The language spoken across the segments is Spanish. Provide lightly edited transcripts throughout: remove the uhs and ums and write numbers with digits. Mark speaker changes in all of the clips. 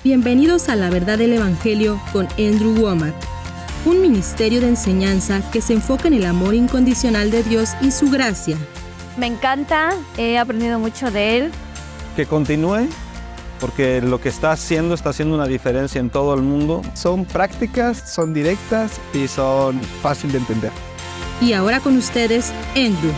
Speaker 1: Bienvenidos a La Verdad del Evangelio con Andrew Wommack, un ministerio de enseñanza que se enfoca en el amor incondicional de Dios y su gracia.
Speaker 2: Me encanta, he aprendido mucho de él.
Speaker 3: Que continúe, porque lo que está haciendo una diferencia en todo el mundo.
Speaker 4: Son prácticas, son directas y son fáciles de entender.
Speaker 1: Y ahora con ustedes, Andrew.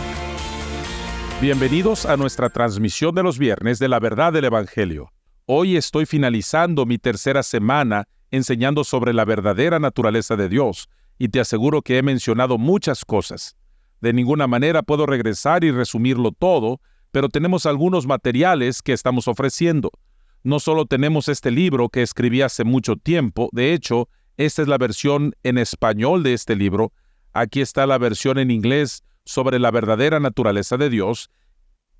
Speaker 5: Bienvenidos a nuestra transmisión de los viernes de La Verdad del Evangelio. Hoy estoy finalizando mi tercera semana enseñando sobre la verdadera naturaleza de Dios, y te aseguro que he mencionado muchas cosas. De ninguna manera puedo regresar y resumirlo todo, pero tenemos algunos materiales que estamos ofreciendo. No solo tenemos este libro que escribí hace mucho tiempo, de hecho, esta es la versión en español de este libro. Aquí está la versión en inglés sobre la verdadera naturaleza de Dios,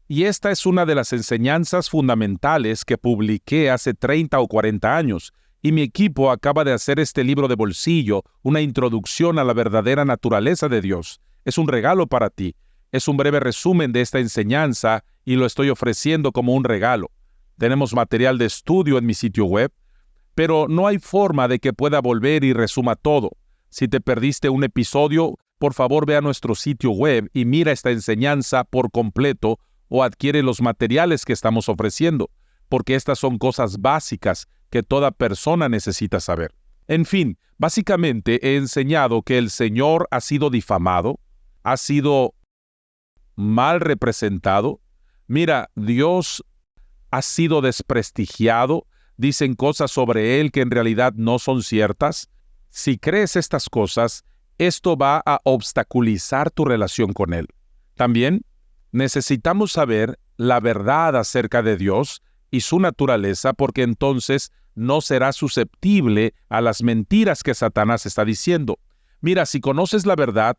Speaker 5: y esta es una de las enseñanzas fundamentales que publiqué hace 30 o 40 años, y mi equipo acaba de hacer este libro de bolsillo, una introducción a la verdadera naturaleza de Dios. Es un regalo para ti. Es un breve resumen de esta enseñanza y lo estoy ofreciendo como un regalo. Tenemos material de estudio en mi sitio web, pero no hay forma de que pueda volver y resuma todo. Si te perdiste un episodio, por favor ve a nuestro sitio web y mira esta enseñanza por completo o adquiere los materiales que estamos ofreciendo, porque estas son cosas básicas que toda persona necesita saber. En fin, básicamente he enseñado que el Señor ha sido difamado, ha sido mal representado. Mira, Dios ha sido desprestigiado, dicen cosas sobre Él que en realidad no son ciertas. Si crees estas cosas, esto va a obstaculizar tu relación con Él. También necesitamos saber la verdad acerca de Dios y su naturaleza, porque entonces no serás susceptible a las mentiras que Satanás está diciendo. Mira, si conoces la verdad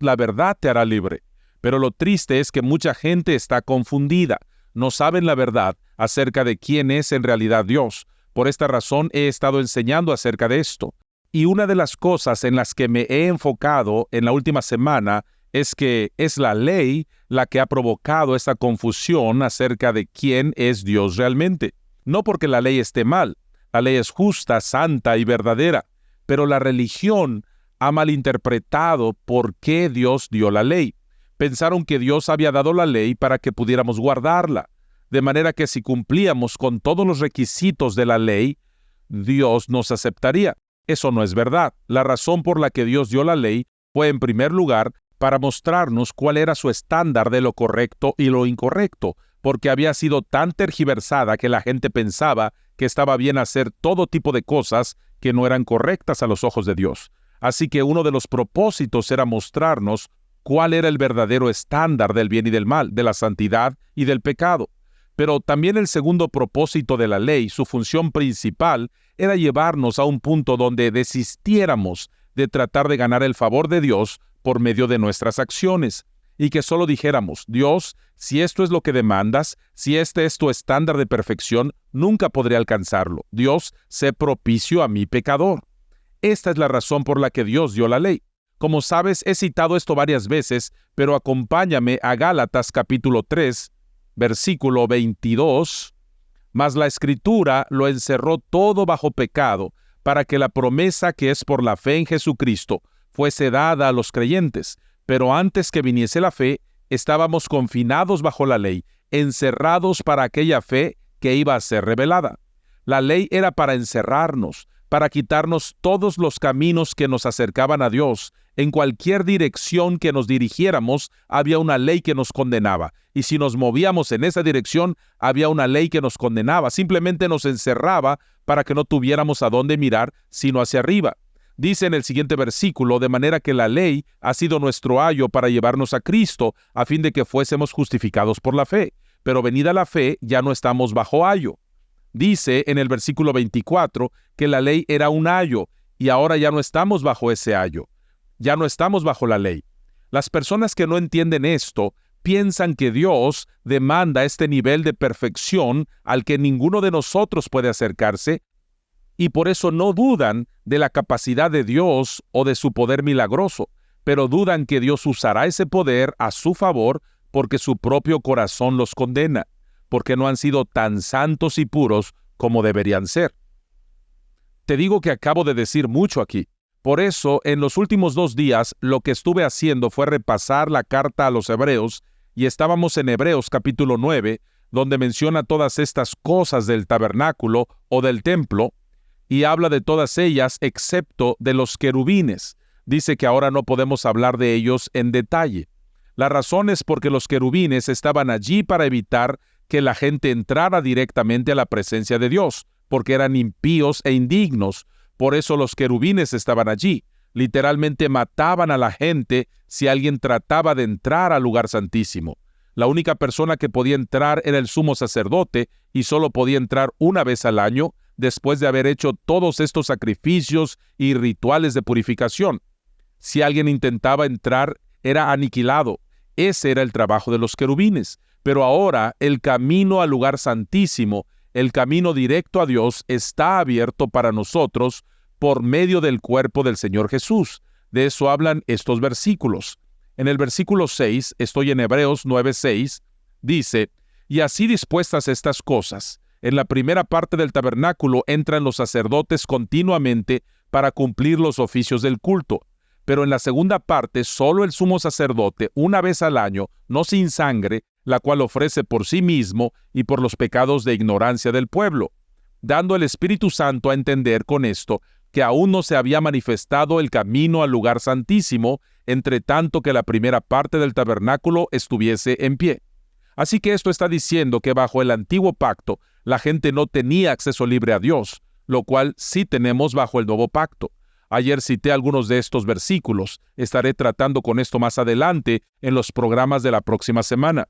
Speaker 5: te hará libre. Pero lo triste es que mucha gente está confundida. No saben la verdad acerca de quién es en realidad Dios. Por esta razón he estado enseñando acerca de esto. Y una de las cosas en las que me he enfocado en la última semana es que es la ley la que ha provocado esta confusión acerca de quién es Dios realmente. No porque la ley esté mal, la ley es justa, santa y verdadera, pero la religión ha malinterpretado por qué Dios dio la ley. Pensaron que Dios había dado la ley para que pudiéramos guardarla, de manera que si cumplíamos con todos los requisitos de la ley, Dios nos aceptaría. Eso no es verdad. La razón por la que Dios dio la ley fue, en primer lugar, para mostrarnos cuál era su estándar de lo correcto y lo incorrecto, porque había sido tan tergiversada que la gente pensaba que estaba bien hacer todo tipo de cosas que no eran correctas a los ojos de Dios. Así que uno de los propósitos era mostrarnos cuál era el verdadero estándar del bien y del mal, de la santidad y del pecado. Pero también el segundo propósito de la ley, su función principal, era llevarnos a un punto donde desistiéramos de tratar de ganar el favor de Dios por medio de nuestras acciones, y que solo dijéramos: Dios, si esto es lo que demandas, si este es tu estándar de perfección, nunca podré alcanzarlo. Dios, sé propicio a mi pecador. Esta es la razón por la que Dios dio la ley. Como sabes, he citado esto varias veces, pero acompáñame a Gálatas capítulo 3, versículo 22. Mas la Escritura lo encerró todo bajo pecado, para que la promesa que es por la fe en Jesucristo fuese dada a los creyentes. Pero antes que viniese la fe, estábamos confinados bajo la ley, encerrados para aquella fe que iba a ser revelada. La ley era para encerrarnos, para quitarnos todos los caminos que nos acercaban a Dios. En cualquier dirección que nos dirigiéramos, había una ley que nos condenaba. Y si nos movíamos en esa dirección, había una ley que nos condenaba. Simplemente nos encerraba para que no tuviéramos a dónde mirar, sino hacia arriba. Dice en el siguiente versículo: de manera que la ley ha sido nuestro ayo para llevarnos a Cristo, a fin de que fuésemos justificados por la fe. Pero venida la fe, ya no estamos bajo ayo. Dice en el versículo 24 que la ley era un ayo, y ahora ya no estamos bajo ese ayo. Ya no estamos bajo la ley. Las personas que no entienden esto piensan que Dios demanda este nivel de perfección al que ninguno de nosotros puede acercarse, y por eso no dudan de la capacidad de Dios o de su poder milagroso, pero dudan que Dios usará ese poder a su favor porque su propio corazón los condena, porque no han sido tan santos y puros como deberían ser. Te digo que acabo de decir mucho aquí. Por eso, en los últimos 2 días, lo que estuve haciendo fue repasar la carta a los Hebreos, y estábamos en Hebreos capítulo 9, donde menciona todas estas cosas del tabernáculo o del templo, y habla de todas ellas excepto de los querubines. Dice que ahora no podemos hablar de ellos en detalle. La razón es porque los querubines estaban allí para evitar que la gente entrara directamente a la presencia de Dios, porque eran impíos e indignos. Por eso los querubines estaban allí. Literalmente mataban a la gente si alguien trataba de entrar al lugar santísimo. La única persona que podía entrar era el sumo sacerdote, y solo podía entrar una vez al año, después de haber hecho todos estos sacrificios y rituales de purificación. Si alguien intentaba entrar, era aniquilado. Ese era el trabajo de los querubines. Pero ahora el camino al lugar santísimo, el camino directo a Dios, está abierto para nosotros por medio del cuerpo del Señor Jesús. De eso hablan estos versículos. En el versículo 6, estoy en Hebreos 9:6, dice: «Y así dispuestas estas cosas, en la primera parte del tabernáculo entran los sacerdotes continuamente para cumplir los oficios del culto. Pero en la segunda parte, solo el sumo sacerdote, una vez al año, no sin sangre, la cual ofrece por sí mismo y por los pecados de ignorancia del pueblo», dando el Espíritu Santo a entender con esto que aún no se había manifestado el camino al lugar santísimo, entre tanto que la primera parte del tabernáculo estuviese en pie. Así que esto está diciendo que bajo el antiguo pacto, la gente no tenía acceso libre a Dios, lo cual sí tenemos bajo el nuevo pacto. Ayer cité algunos de estos versículos. Estaré tratando con esto más adelante en los programas de la próxima semana.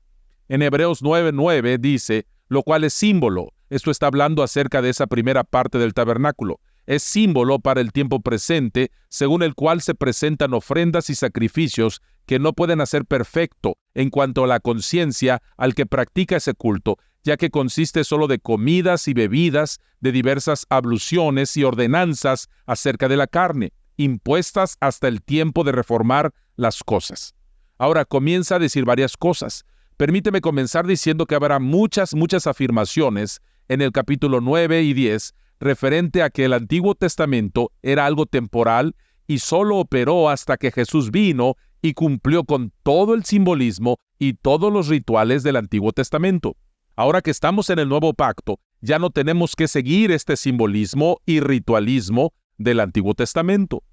Speaker 5: En Hebreos 9:9 dice, lo cual es símbolo. Esto está hablando acerca de esa primera parte del tabernáculo. Es símbolo para el tiempo presente, según el cual se presentan ofrendas y sacrificios que no pueden hacer perfecto en cuanto a la conciencia al que practica ese culto, ya que consiste solo de comidas y bebidas, de diversas abluciones y ordenanzas acerca de la carne, impuestas hasta el tiempo de reformar las cosas. Ahora comienza a decir varias cosas. Permíteme comenzar diciendo que habrá muchas afirmaciones en el capítulo 9 y 10 referente a que el Antiguo Testamento era algo temporal y solo operó hasta que Jesús vino y cumplió con todo el simbolismo y todos los rituales del Antiguo Testamento. Ahora que estamos en el Nuevo Pacto, ya no tenemos que seguir este simbolismo y ritualismo del Antiguo Testamento.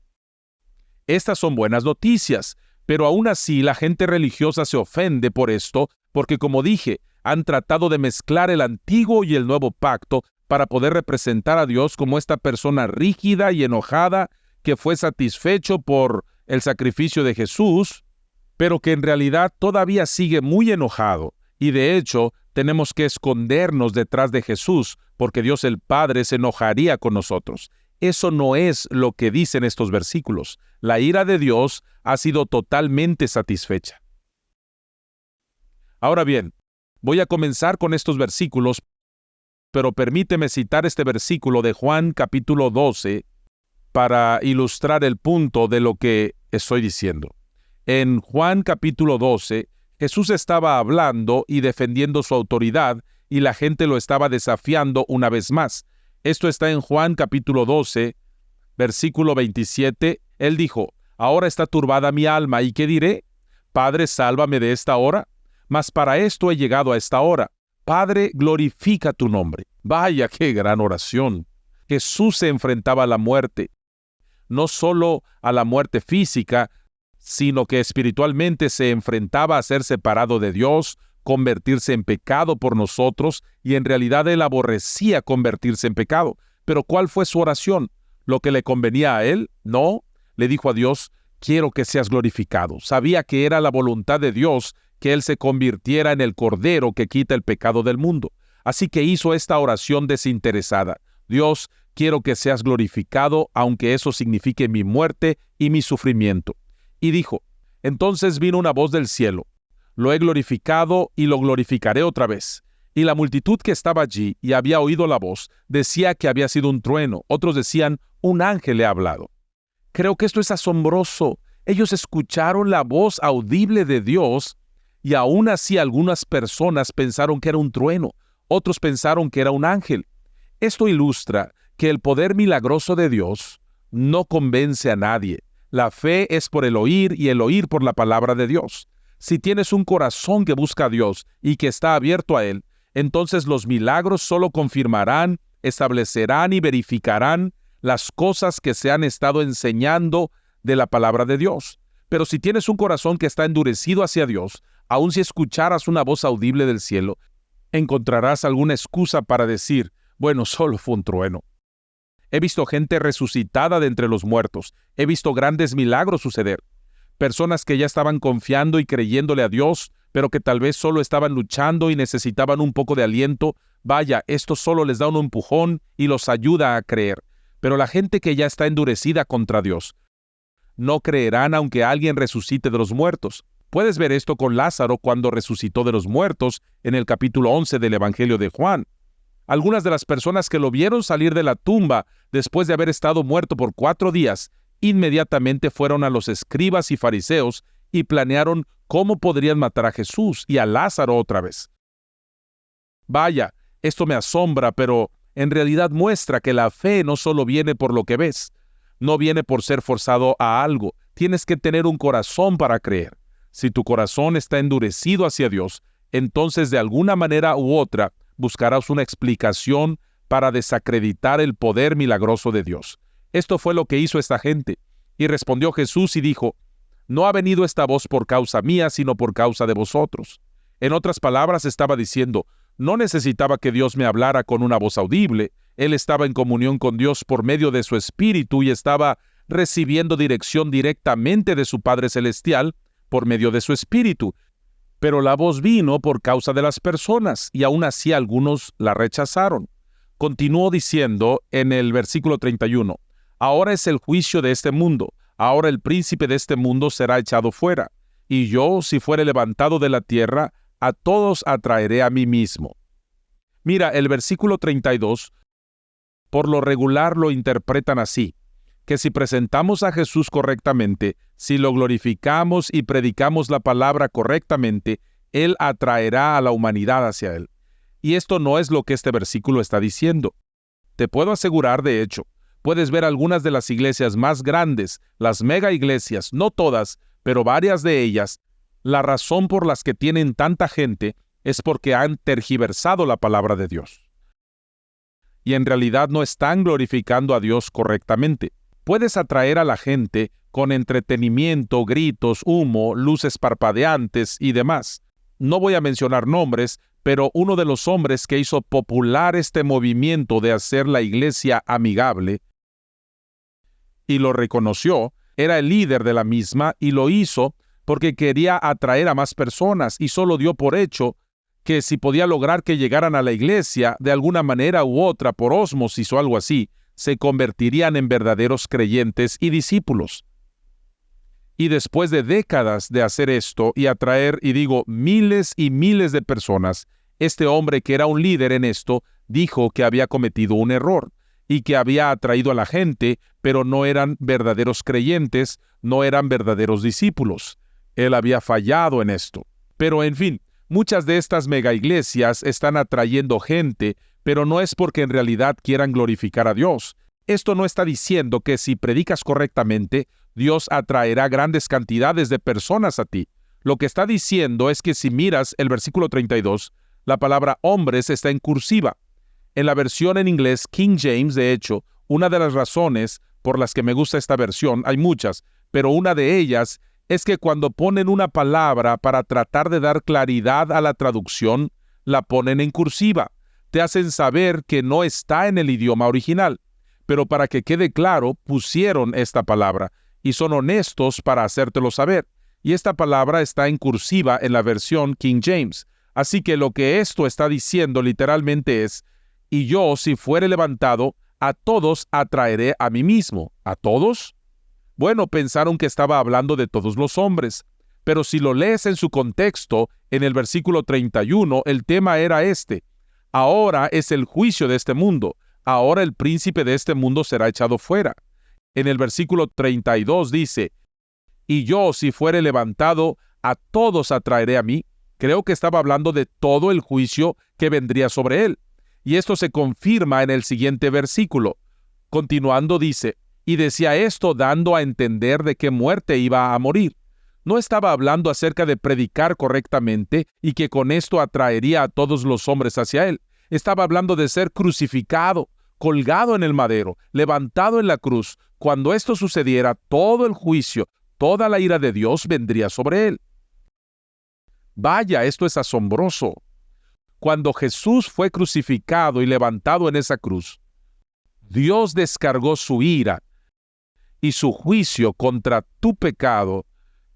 Speaker 5: Estas son buenas noticias, pero aún así la gente religiosa se ofende por esto, porque como dije, han tratado de mezclar el Antiguo y el Nuevo Pacto para poder representar a Dios como esta persona rígida y enojada que fue satisfecho por el sacrificio de Jesús, pero que en realidad todavía sigue muy enojado. Y de hecho, tenemos que escondernos detrás de Jesús, porque Dios el Padre se enojaría con nosotros. Eso no es lo que dicen estos versículos. La ira de Dios ha sido totalmente satisfecha. Ahora bien, voy a comenzar con estos versículos, pero permíteme citar este versículo de Juan capítulo 12 para ilustrar el punto de lo que estoy diciendo. En Juan capítulo 12, Jesús estaba hablando y defendiendo su autoridad, y la gente lo estaba desafiando una vez más. Esto está en Juan capítulo 12, versículo 27. Él dijo: «Ahora está turbada mi alma, ¿y qué diré? Padre, sálvame de esta hora. Mas para esto he llegado a esta hora. Padre, glorifica tu nombre». Vaya, qué gran oración. Jesús se enfrentaba a la muerte, no solo a la muerte física, sino que espiritualmente se enfrentaba a ser separado de Dios, convertirse en pecado por nosotros, y en realidad él aborrecía convertirse en pecado. Pero ¿cuál fue su oración? ¿Lo que le convenía a él? No. Le dijo a Dios: «Quiero que seas glorificado». Sabía que era la voluntad de Dios que él se convirtiera en el Cordero que quita el pecado del mundo. Así que hizo esta oración desinteresada: «Dios, quiero que seas glorificado, aunque eso signifique mi muerte y mi sufrimiento». Y dijo: «Entonces vino una voz del cielo: lo he glorificado y lo glorificaré otra vez». Y la multitud que estaba allí y había oído la voz decía que había sido un trueno. Otros decían: un ángel le ha hablado. Creo que esto es asombroso. Ellos escucharon la voz audible de Dios, y aún así algunas personas pensaron que era un trueno. Otros pensaron que era un ángel. Esto ilustra que el poder milagroso de Dios no convence a nadie. La fe es por el oír y el oír por la palabra de Dios. Si tienes un corazón que busca a Dios y que está abierto a Él, entonces los milagros solo confirmarán, establecerán y verificarán las cosas que se han estado enseñando de la palabra de Dios. Pero si tienes un corazón que está endurecido hacia Dios, aun si escucharas una voz audible del cielo, encontrarás alguna excusa para decir, bueno, solo fue un trueno. He visto gente resucitada de entre los muertos. He visto grandes milagros suceder. Personas que ya estaban confiando y creyéndole a Dios, pero que tal vez solo estaban luchando y necesitaban un poco de aliento. Vaya, esto solo les da un empujón y los ayuda a creer. Pero la gente que ya está endurecida contra Dios, no creerán aunque alguien resucite de los muertos. Puedes ver esto con Lázaro cuando resucitó de los muertos en el capítulo 11 del Evangelio de Juan. Algunas de las personas que lo vieron salir de la tumba después de haber estado muerto por 4 días, inmediatamente fueron a los escribas y fariseos y planearon cómo podrían matar a Jesús y a Lázaro otra vez. Vaya, esto me asombra, pero en realidad muestra que la fe no solo viene por lo que ves, no viene por ser forzado a algo. Tienes que tener un corazón para creer. Si tu corazón está endurecido hacia Dios, entonces de alguna manera u otra buscarás una explicación para desacreditar el poder milagroso de Dios. Esto fue lo que hizo esta gente. Y respondió Jesús y dijo, no ha venido esta voz por causa mía, sino por causa de vosotros. En otras palabras, estaba diciendo, no necesitaba que Dios me hablara con una voz audible. Él estaba en comunión con Dios por medio de su Espíritu y estaba recibiendo dirección directamente de su Padre Celestial por medio de su Espíritu. Pero la voz vino por causa de las personas, y aún así algunos la rechazaron. Continuó diciendo en el versículo 31, ahora es el juicio de este mundo, ahora el príncipe de este mundo será echado fuera, y yo, si fuere levantado de la tierra, a todos atraeré a mí mismo. Mira, el versículo 32, por lo regular lo interpretan así, que si presentamos a Jesús correctamente, si lo glorificamos y predicamos la palabra correctamente, Él atraerá a la humanidad hacia Él. Y esto no es lo que este versículo está diciendo. Te puedo asegurar, de hecho, puedes ver algunas de las iglesias más grandes, las mega iglesias, no todas, pero varias de ellas, la razón por las que tienen tanta gente es porque han tergiversado la palabra de Dios. Y en realidad no están glorificando a Dios correctamente. Puedes atraer a la gente con entretenimiento, gritos, humo, luces parpadeantes y demás. No voy a mencionar nombres, pero uno de los hombres que hizo popular este movimiento de hacer la iglesia amigable y lo reconoció, era el líder de la misma y lo hizo porque quería atraer a más personas y solo dio por hecho que si podía lograr que llegaran a la iglesia de alguna manera u otra por ósmosis o algo así, se convertirían en verdaderos creyentes y discípulos. Y después de décadas de hacer esto y atraer, y digo, miles y miles de personas, este hombre que era un líder en esto dijo que había cometido un error y que había atraído a la gente, pero no eran verdaderos creyentes, no eran verdaderos discípulos. Él había fallado en esto. Pero en fin, muchas de estas mega iglesias están atrayendo gente, pero no es porque en realidad quieran glorificar a Dios. Esto no está diciendo que si predicas correctamente, Dios atraerá grandes cantidades de personas a ti. Lo que está diciendo es que si miras el versículo 32, la palabra hombres está en cursiva. En la versión en inglés King James, de hecho, una de las razones por las que me gusta esta versión, hay muchas, pero una de ellas es que cuando ponen una palabra para tratar de dar claridad a la traducción, la ponen en cursiva. Te hacen saber que no está en el idioma original, pero para que quede claro, pusieron esta palabra y son honestos para hacértelo saber. Y esta palabra está en cursiva en la versión King James. Así que lo que esto está diciendo literalmente es, y yo, si fuere levantado, a todos atraeré a mí mismo. ¿A todos? Bueno, pensaron que estaba hablando de todos los hombres, pero si lo lees en su contexto, en el versículo 31, el tema era este. Ahora es el juicio de este mundo. Ahora el príncipe de este mundo será echado fuera. En el versículo 32 dice, y yo, si fuere levantado, a todos atraeré a mí. Creo que estaba hablando de todo el juicio que vendría sobre él. Y esto se confirma en el siguiente versículo. Continuando dice, y decía esto dando a entender de qué muerte iba a morir. No estaba hablando acerca de predicar correctamente y que con esto atraería a todos los hombres hacia él. Estaba hablando de ser crucificado, colgado en el madero, levantado en la cruz. Cuando esto sucediera, todo el juicio, toda la ira de Dios vendría sobre él. Vaya, esto es asombroso. Cuando Jesús fue crucificado y levantado en esa cruz, Dios descargó su ira y su juicio contra tu pecado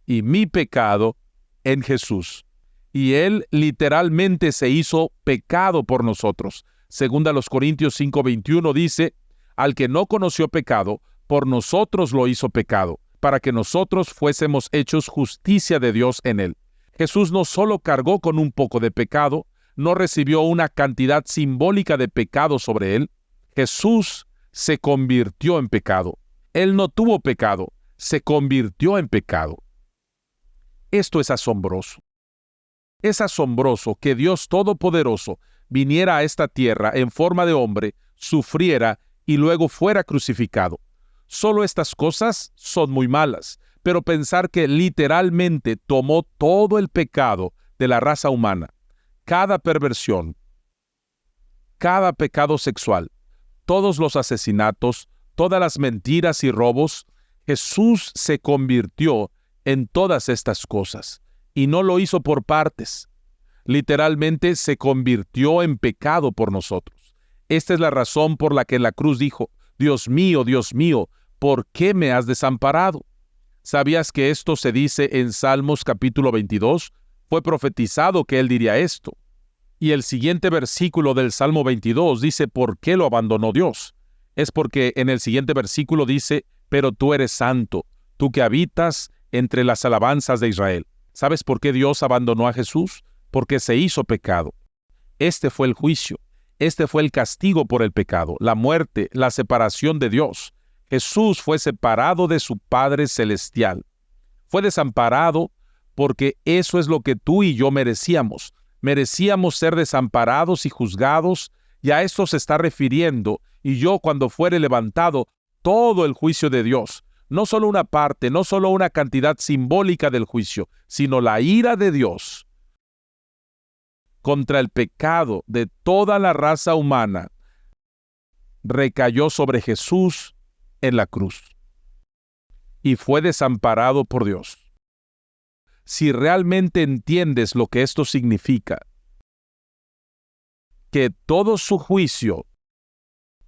Speaker 5: y mi pecado en Jesús. Y Él literalmente se hizo pecado por nosotros. Segunda los Corintios 5:21 dice, al que no conoció pecado, por nosotros lo hizo pecado, para que nosotros fuésemos hechos justicia de Dios en Él. Jesús no solo cargó con un poco de pecado, no recibió una cantidad simbólica de pecado sobre Él. Jesús se convirtió en pecado. Él no tuvo pecado, se convirtió en pecado. Esto es asombroso. Es asombroso que Dios Todopoderoso viniera a esta tierra en forma de hombre, sufriera y luego fuera crucificado. Solo estas cosas son muy malas, pero pensar que literalmente tomó todo el pecado de la raza humana, cada perversión, cada pecado sexual, todos los asesinatos, todas las mentiras y robos, Jesús se convirtió en todas estas cosas, y no lo hizo por partes. Literalmente se convirtió en pecado por nosotros. Esta es la razón por la que en la cruz dijo, Dios mío, ¿por qué me has desamparado? ¿Sabías que esto se dice en Salmos capítulo 22? Fue profetizado que él diría esto. Y el siguiente versículo del Salmo 22 dice, ¿por qué lo abandonó Dios? Es porque en el siguiente versículo dice, pero tú eres santo, tú que habitas entre las alabanzas de Israel. ¿Sabes por qué Dios abandonó a Jesús? Porque se hizo pecado. Este fue el juicio, este fue el castigo por el pecado, la muerte, la separación de Dios. Jesús fue separado de su Padre Celestial. Fue desamparado porque eso es lo que tú y yo merecíamos. Merecíamos ser desamparados y juzgados, y a esto se está refiriendo, y yo cuando fuere levantado, todo el juicio de Dios. No solo una parte, no solo una cantidad simbólica del juicio, sino la ira de Dios contra el pecado de toda la raza humana recayó sobre Jesús en la cruz y fue desamparado por Dios. Si realmente entiendes lo que esto significa, que todo su juicio,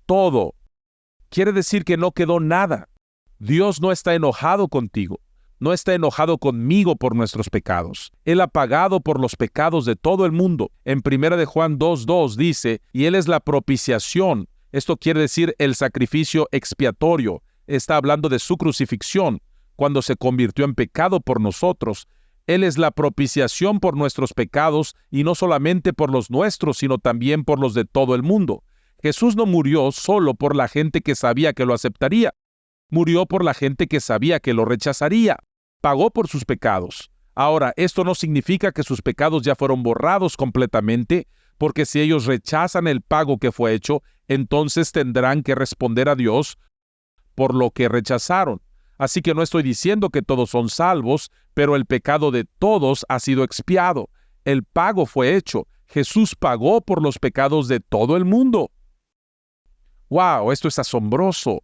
Speaker 5: todo, quiere decir que no quedó nada. Dios no está enojado contigo, no está enojado conmigo por nuestros pecados. Él ha pagado por los pecados de todo el mundo. En 1 de Juan 2:2 dice, y Él es la propiciación. Esto quiere decir el sacrificio expiatorio. Está hablando de su crucifixión, cuando se convirtió en pecado por nosotros. Él es la propiciación por nuestros pecados, y no solamente por los nuestros, sino también por los de todo el mundo. Jesús no murió solo por la gente que sabía que lo aceptaría. Murió por la gente que sabía que lo rechazaría. Pagó por sus pecados. Ahora, esto no significa que sus pecados ya fueron borrados completamente, porque si ellos rechazan el pago que fue hecho, entonces tendrán que responder a Dios por lo que rechazaron. Así que no estoy diciendo que todos son salvos, pero el pecado de todos ha sido expiado. El pago fue hecho. Jesús pagó por los pecados de todo el mundo. ¡Wow! Esto es asombroso.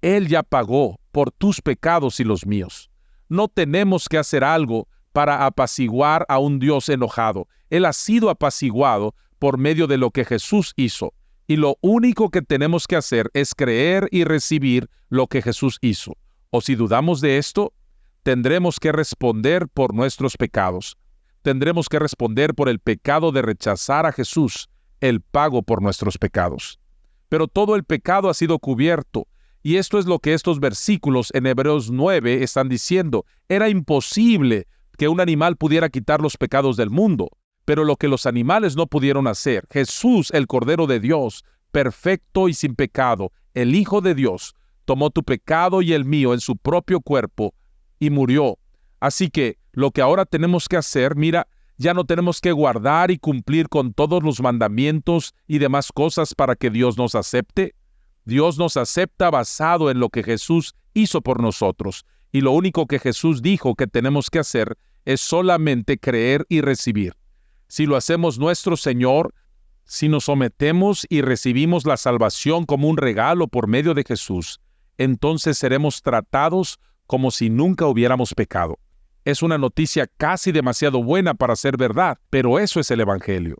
Speaker 5: Él ya pagó por tus pecados y los míos. No tenemos que hacer algo para apaciguar a un Dios enojado. Él ha sido apaciguado por medio de lo que Jesús hizo. Y lo único que tenemos que hacer es creer y recibir lo que Jesús hizo. O si dudamos de esto, tendremos que responder por nuestros pecados. Tendremos que responder por el pecado de rechazar a Jesús, el pago por nuestros pecados. Pero todo el pecado ha sido cubierto. Y esto es lo que estos versículos en Hebreos 9 están diciendo. Era imposible que un animal pudiera quitar los pecados del mundo, pero lo que los animales no pudieron hacer, Jesús, el Cordero de Dios, perfecto y sin pecado, el Hijo de Dios, tomó tu pecado y el mío en su propio cuerpo y murió. Así que lo que ahora tenemos que hacer, mira, ya no tenemos que guardar y cumplir con todos los mandamientos y demás cosas para que Dios nos acepte. Dios nos acepta basado en lo que Jesús hizo por nosotros, y lo único que Jesús dijo que tenemos que hacer es solamente creer y recibir. Si lo hacemos nuestro Señor, si nos sometemos y recibimos la salvación como un regalo por medio de Jesús, entonces seremos tratados como si nunca hubiéramos pecado. Es una noticia casi demasiado buena para ser verdad, pero eso es el Evangelio.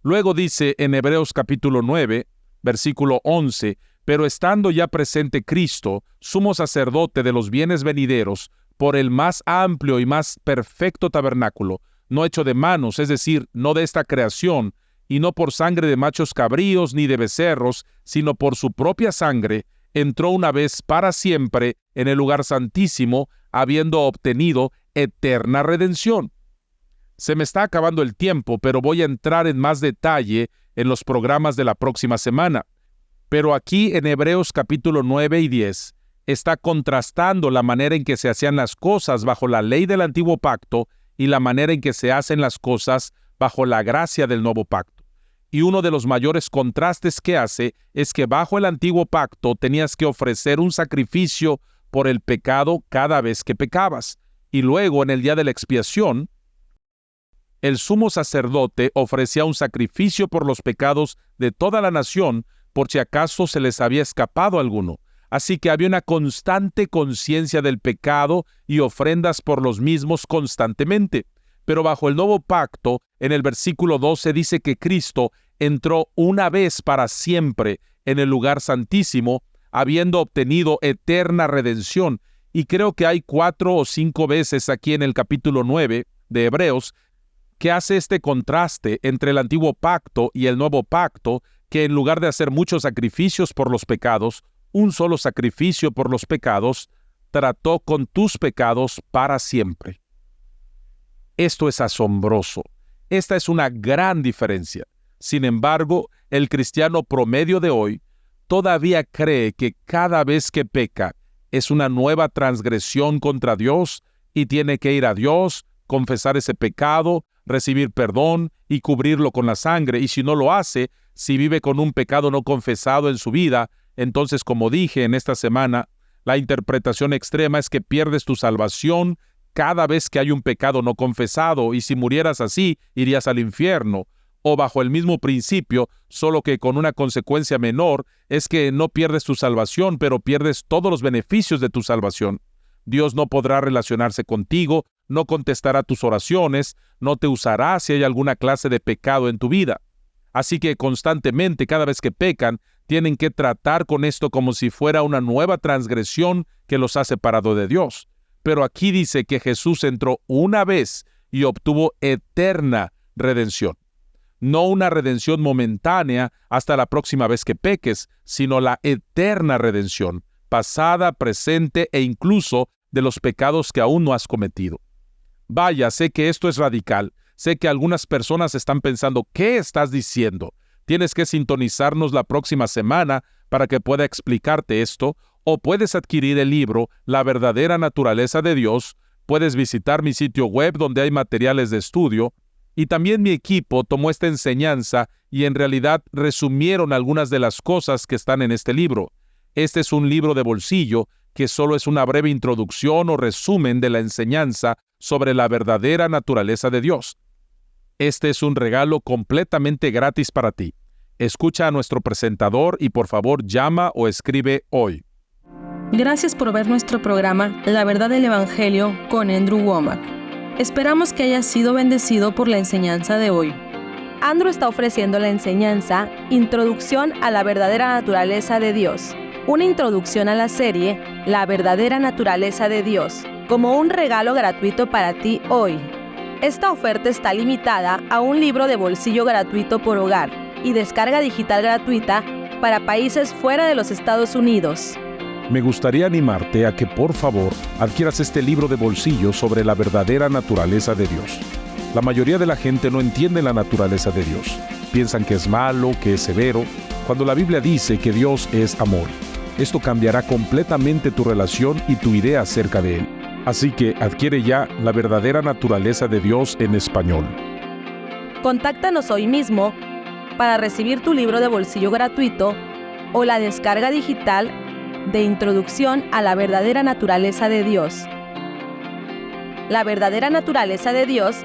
Speaker 5: Luego dice en Hebreos capítulo 9, versículo 11, pero estando ya presente Cristo, sumo sacerdote de los bienes venideros, por el más amplio y más perfecto tabernáculo, no hecho de manos, es decir, no de esta creación, y no por sangre de machos cabríos ni de becerros, sino por su propia sangre, entró una vez para siempre en el lugar santísimo, habiendo obtenido eterna redención. Se me está acabando el tiempo, pero voy a entrar en más detalle en los programas de la próxima semana. Pero aquí en Hebreos capítulo 9 y 10 está contrastando la manera en que se hacían las cosas bajo la ley del antiguo pacto y la manera en que se hacen las cosas bajo la gracia del nuevo pacto. Y uno de los mayores contrastes que hace es que bajo el antiguo pacto tenías que ofrecer un sacrificio por el pecado cada vez que pecabas. Y luego en el día de la expiación, el sumo sacerdote ofrecía un sacrificio por los pecados de toda la nación por si acaso se les había escapado alguno. Así que había una constante conciencia del pecado y ofrendas por los mismos constantemente. Pero bajo el nuevo pacto, en el versículo 12 dice que Cristo entró una vez para siempre en el lugar santísimo, habiendo obtenido eterna redención. Y creo que hay 4 o 5 veces aquí en el capítulo 9 de Hebreos que hace este contraste entre el antiguo pacto y el nuevo pacto, que en lugar de hacer muchos sacrificios por los pecados, un solo sacrificio por los pecados, trató con tus pecados para siempre. Esto es asombroso. Esta es una gran diferencia. Sin embargo, el cristiano promedio de hoy todavía cree que cada vez que peca es una nueva transgresión contra Dios y tiene que ir a Dios, confesar ese pecado, recibir perdón y cubrirlo con la sangre. Y si no lo hace, si vive con un pecado no confesado en su vida, entonces, como dije en esta semana, la interpretación extrema es que pierdes tu salvación cada vez que hay un pecado no confesado, y si murieras así, irías al infierno. O bajo el mismo principio, solo que con una consecuencia menor, es que no pierdes tu salvación, pero pierdes todos los beneficios de tu salvación. Dios no podrá relacionarse contigo, no contestará tus oraciones, no te usará si hay alguna clase de pecado en tu vida. Así que constantemente, cada vez que pecan, tienen que tratar con esto como si fuera una nueva transgresión que los ha separado de Dios. Pero aquí dice que Jesús entró una vez y obtuvo eterna redención. No una redención momentánea hasta la próxima vez que peques, sino la eterna redención, pasada, presente e incluso de los pecados que aún no has cometido. Vaya, sé que esto es radical. Sé que algunas personas están pensando, ¿qué estás diciendo? Tienes que sintonizarnos la próxima semana para que pueda explicarte esto, o puedes adquirir el libro La verdadera naturaleza de Dios, puedes visitar mi sitio web donde hay materiales de estudio, y también mi equipo tomó esta enseñanza y en realidad resumieron algunas de las cosas que están en este libro. Este es un libro de bolsillo que solo es una breve introducción o resumen de la enseñanza sobre la verdadera naturaleza de Dios. Este es un regalo completamente gratis para ti. Escucha a nuestro presentador y por favor llama o escribe hoy.
Speaker 1: Gracias por ver nuestro programa La Verdad del Evangelio con Andrew Wommack. Esperamos que hayas sido bendecido por la enseñanza de hoy.
Speaker 2: Andrew está ofreciendo la enseñanza Introducción a la verdadera naturaleza de Dios, una introducción a la serie La verdadera naturaleza de Dios, como un regalo gratuito para ti hoy. Esta oferta está limitada a un libro de bolsillo gratuito por hogar y descarga digital gratuita para países fuera de los Estados Unidos.
Speaker 5: Me gustaría animarte a que por favor adquieras este libro de bolsillo sobre la verdadera naturaleza de Dios. La mayoría de la gente no entiende la naturaleza de Dios. Piensan que es malo, que es severo, cuando la Biblia dice que Dios es amor. Esto cambiará completamente tu relación y tu idea acerca de Él. Así que adquiere ya La verdadera naturaleza de Dios en español.
Speaker 2: Contáctanos hoy mismo para recibir tu libro de bolsillo gratuito o la descarga digital de Introducción a la verdadera naturaleza de Dios. La verdadera naturaleza de Dios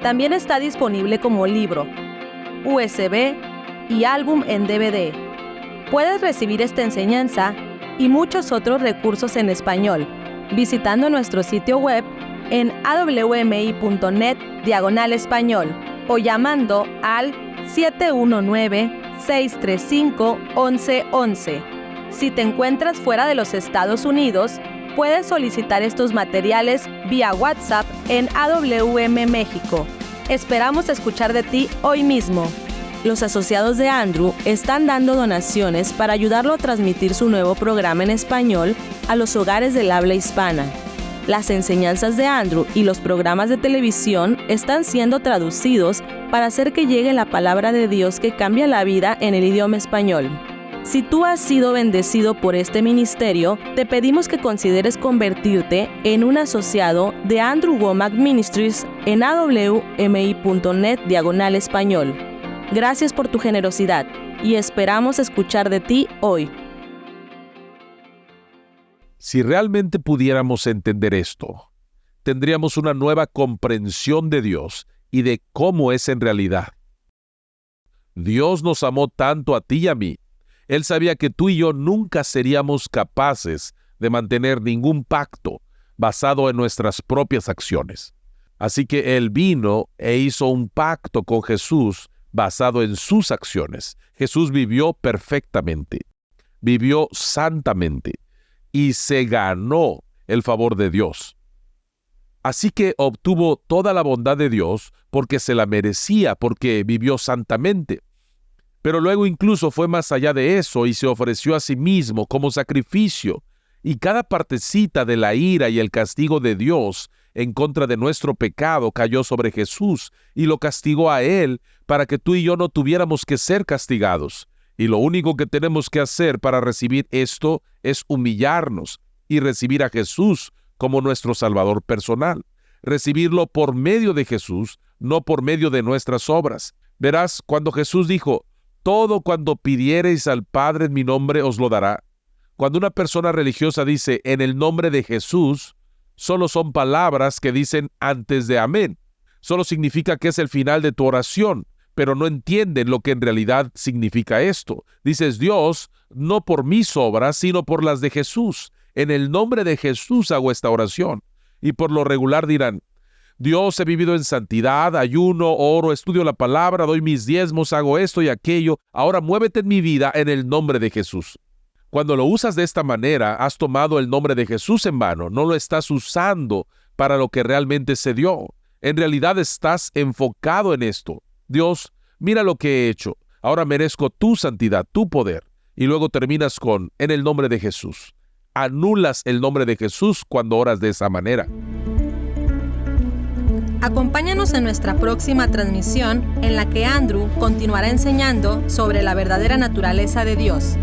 Speaker 2: también está disponible como libro, USB y álbum en DVD. Puedes recibir esta enseñanza y muchos otros recursos en español visitando nuestro sitio web en awmi.net/español o llamando al 719-635-1111. Si te encuentras fuera de los Estados Unidos, puedes solicitar estos materiales vía WhatsApp en AWM México. Esperamos escuchar de ti hoy mismo. Los asociados de Andrew están dando donaciones para ayudarlo a transmitir su nuevo programa en español a los hogares del habla hispana. Las enseñanzas de Andrew y los programas de televisión están siendo traducidos para hacer que llegue la palabra de Dios que cambia la vida en el idioma español. Si tú has sido bendecido por este ministerio, te pedimos que consideres convertirte en un asociado de Andrew Wommack Ministries en awmi.net/español. Gracias por tu generosidad y esperamos escuchar de ti hoy.
Speaker 5: Si realmente pudiéramos entender esto, tendríamos una nueva comprensión de Dios y de cómo es en realidad. Dios nos amó tanto a ti y a mí. Él sabía que tú y yo nunca seríamos capaces de mantener ningún pacto basado en nuestras propias acciones. Así que Él vino e hizo un pacto con Jesús basado en sus acciones. Jesús vivió perfectamente, vivió santamente y se ganó el favor de Dios. Así que obtuvo toda la bondad de Dios porque se la merecía, porque vivió santamente. Pero luego incluso fue más allá de eso y se ofreció a sí mismo como sacrificio. Y cada partecita de la ira y el castigo de Dios en contra de nuestro pecado cayó sobre Jesús y lo castigó a Él para que tú y yo no tuviéramos que ser castigados. Y lo único que tenemos que hacer para recibir esto es humillarnos y recibir a Jesús como nuestro Salvador personal. Recibirlo por medio de Jesús, no por medio de nuestras obras. Verás, cuando Jesús dijo, todo cuanto pidiereis al Padre en mi nombre os lo dará. Cuando una persona religiosa dice en el nombre de Jesús, solo son palabras que dicen antes de amén. Solo significa que es el final de tu oración, pero no entienden lo que en realidad significa esto. Dices, Dios, no por mis obras, sino por las de Jesús. En el nombre de Jesús hago esta oración. Y por lo regular dirán, Dios, he vivido en santidad, ayuno, oro, estudio la palabra, doy mis diezmos, hago esto y aquello. Ahora muévete en mi vida en el nombre de Jesús. Cuando lo usas de esta manera, has tomado el nombre de Jesús en vano. No lo estás usando para lo que realmente se dio. En realidad estás enfocado en esto. Dios, mira lo que he hecho. Ahora merezco tu santidad, tu poder. Y luego terminas con, en el nombre de Jesús. Anulas el nombre de Jesús cuando oras de esa manera.
Speaker 1: Acompáñanos en nuestra próxima transmisión en la que Andrew continuará enseñando sobre la verdadera naturaleza de Dios.